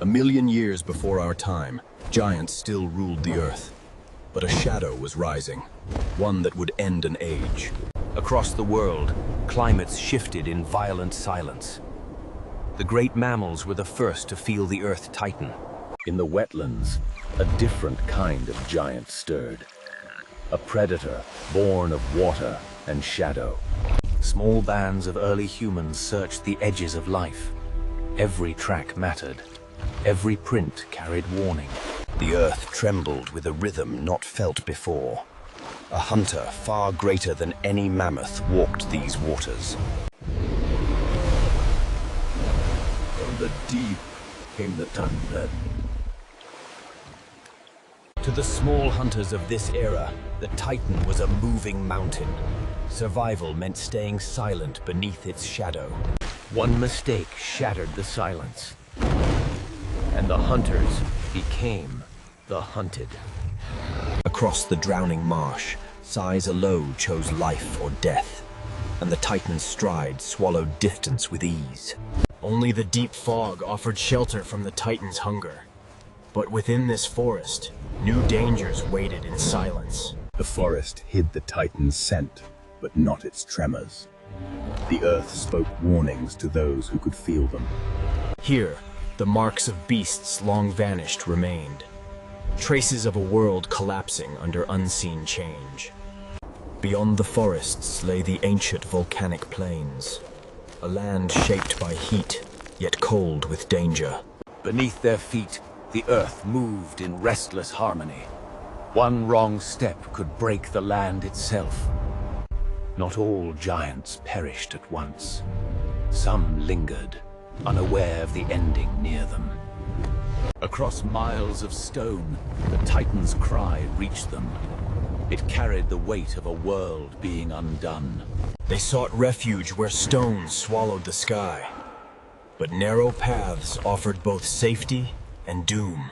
A million years before our time, giants still ruled the earth. But a shadow was rising, one that would end an age. Across the world, climates shifted in violent silence. The great mammals were the first to feel the earth tighten. In the wetlands, a different kind of giant stirred. A predator born of water and shadow. Small bands of early humans searched the edges of life. Every track mattered. Every print carried warning. The earth trembled with a rhythm not felt before. A hunter far greater than any mammoth walked these waters. From the deep came the thunder. To the small hunters of this era, the Titan was a moving mountain. Survival meant staying silent beneath its shadow. One mistake shattered the silence. And the hunters became the hunted. Across the drowning marsh, size alone chose life or death, and the Titan's stride swallowed distance with ease. Only the deep fog offered shelter from the Titan's hunger. But within this forest, new dangers waited in silence. The forest hid the Titan's scent, but not its tremors. The earth spoke warnings to those who could feel them. Here, the marks of beasts long vanished remained. Traces of a world collapsing under unseen change. Beyond the forests lay the ancient volcanic plains, a land shaped by heat, yet cold with danger. Beneath their feet, the earth moved in restless harmony. One wrong step could break the land itself. Not all giants perished at once. Some lingered, unaware of the ending near them. Across miles of stone, the Titan's cry reached them. It carried the weight of a world being undone. They sought refuge where stones swallowed the sky. But narrow paths offered both safety and doom.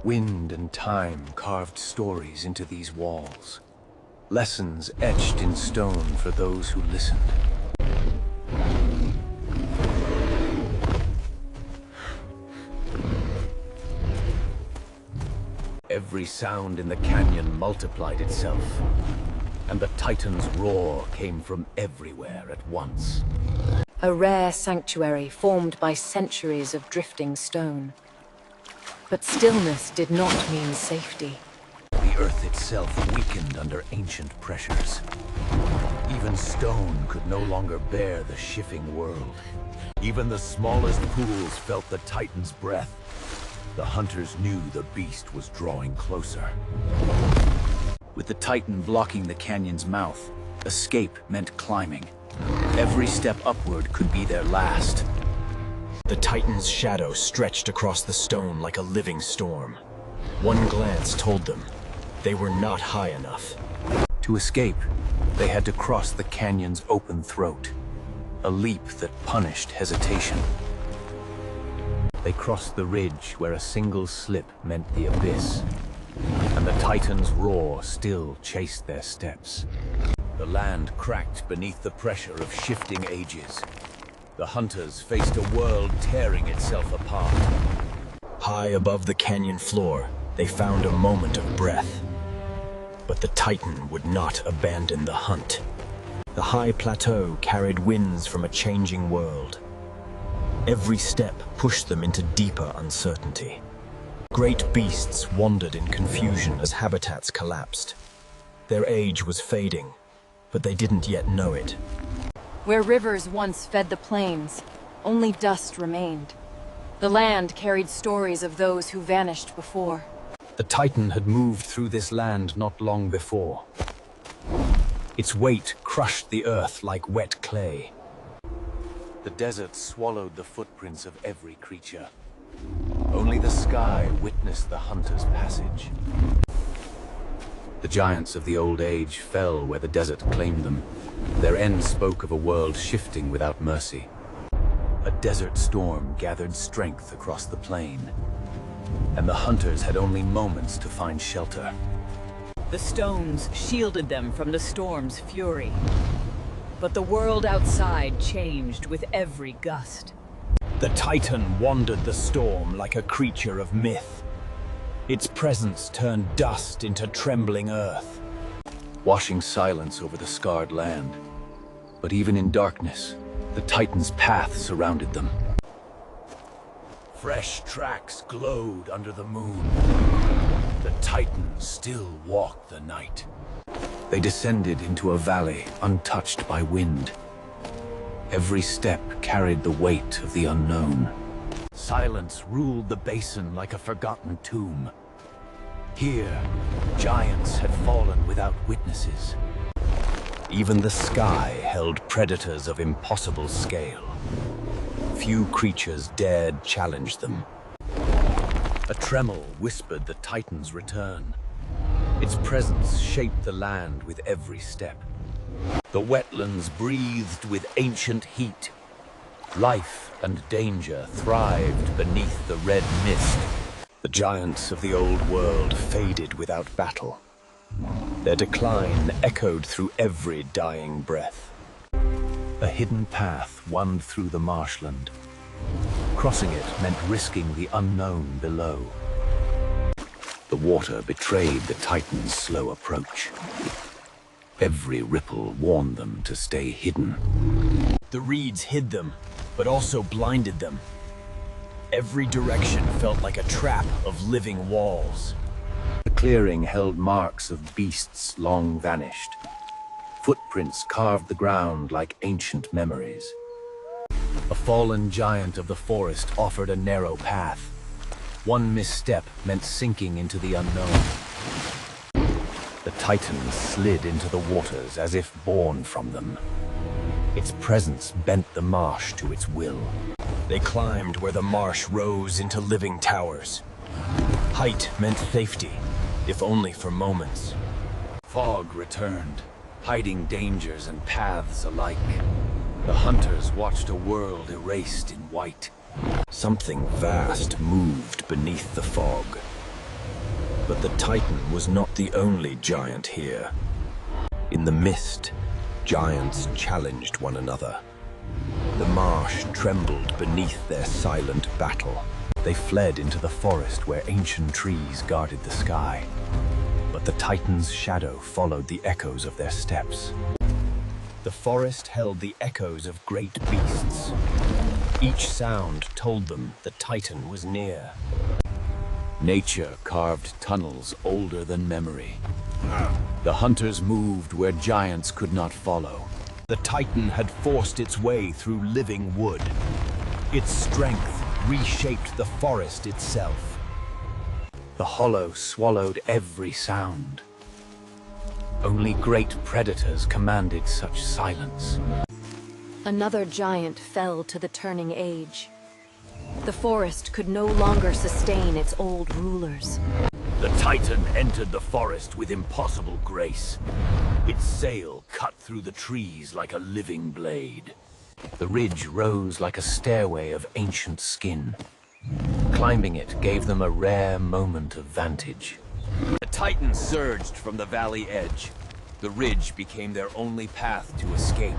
Wind and time carved stories into these walls. Lessons etched in stone for those who listened. Every sound in the canyon multiplied itself, and the Titan's roar came from everywhere at once. A rare sanctuary formed by centuries of drifting stone. But stillness did not mean safety. The earth itself weakened under ancient pressures. Even stone could no longer bear the shifting world. Even the smallest pools felt the Titan's breath. The hunters knew the beast was drawing closer. With the Titan blocking the canyon's mouth, escape meant climbing. Every step upward could be their last. The Titan's shadow stretched across the stone like a living storm. One glance told them they were not high enough. To escape, they had to cross the canyon's open throat, a leap that punished hesitation. They crossed the ridge where a single slip meant the abyss, and the Titan's roar still chased their steps. The land cracked beneath the pressure of shifting ages. The hunters faced a world tearing itself apart. High above the canyon floor, they found a moment of breath. But the Titan would not abandon the hunt. The high plateau carried winds from a changing world. Every step pushed them into deeper uncertainty. Great beasts wandered in confusion as habitats collapsed. Their age was fading, but they didn't yet know it. Where rivers once fed the plains, only dust remained. The land carried stories of those who vanished before. The Titan had moved through this land not long before. Its weight crushed the earth like wet clay. The desert swallowed the footprints of every creature. Only the sky witnessed the hunter's passage. The giants of the old age fell where the desert claimed them. Their end spoke of a world shifting without mercy. A desert storm gathered strength across the plain, and the hunters had only moments to find shelter. The stones shielded them from the storm's fury. But the world outside changed with every gust. The Titan wandered the storm like a creature of myth. Its presence turned dust into trembling earth, washing silence over the scarred land. But even in darkness, the Titan's path surrounded them. Fresh tracks glowed under the moon. The Titan still walked the night. They descended into a valley untouched by wind. Every step carried the weight of the unknown. Silence ruled the basin like a forgotten tomb. Here, giants had fallen without witnesses. Even the sky held predators of impossible scale. Few creatures dared challenge them. A tremor whispered the Titan's return. Its presence shaped the land with every step. The wetlands breathed with ancient heat. Life and danger thrived beneath the red mist. The giants of the old world faded without battle. Their decline echoed through every dying breath. A hidden path wound through the marshland. Crossing it meant risking the unknown below. The water betrayed the Titan's slow approach. Every ripple warned them to stay hidden. The reeds hid them, but also blinded them. Every direction felt like a trap of living walls. The clearing held marks of beasts long vanished. Footprints carved the ground like ancient memories. A fallen giant of the forest offered a narrow path. One misstep meant sinking into the unknown. The Titan slid into the waters as if born from them. Its presence bent the marsh to its will. They climbed where the marsh rose into living towers. Height meant safety, if only for moments. Fog returned, hiding dangers and paths alike. The hunters watched a world erased in white. Something vast moved beneath the fog. But the Titan was not the only giant here. In the mist, giants challenged one another. The marsh trembled beneath their silent battle. They fled into the forest where ancient trees guarded the sky. But the Titan's shadow followed the echoes of their steps. The forest held the echoes of great beasts. Each sound told them the Titan was near. Nature carved tunnels older than memory. The hunters moved where giants could not follow. The Titan had forced its way through living wood. Its strength reshaped the forest itself. The hollow swallowed every sound. Only great predators commanded such silence. Another giant fell to the turning age. The forest could no longer sustain its old rulers. The Titan entered the forest with impossible grace. Its sail cut through the trees like a living blade. The ridge rose like a stairway of ancient skin. Climbing it gave them a rare moment of vantage. The Titan surged from the valley edge. The ridge became their only path to escape.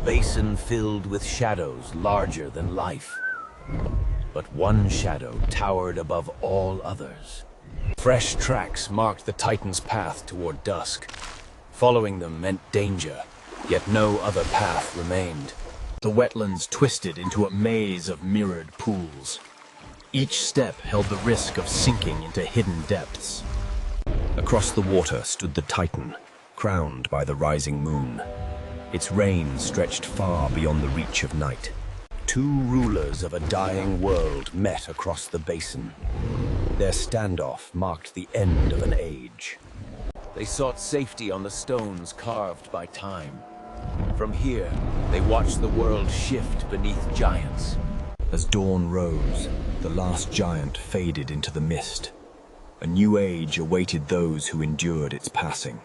Basin filled with shadows larger than life. But one shadow towered above all others. Fresh tracks marked the Titan's path toward dusk. Following them meant danger, yet no other path remained. The wetlands twisted into a maze of mirrored pools. Each step held the risk of sinking into hidden depths. Across the water stood the Titan, crowned by the rising moon. Its reign stretched far beyond the reach of night. Two rulers of a dying world met across the basin. Their standoff marked the end of an age. They sought safety on the stones carved by time. From here, they watched the world shift beneath giants. As dawn rose, the last giant faded into the mist, A new age awaited those who endured its passing.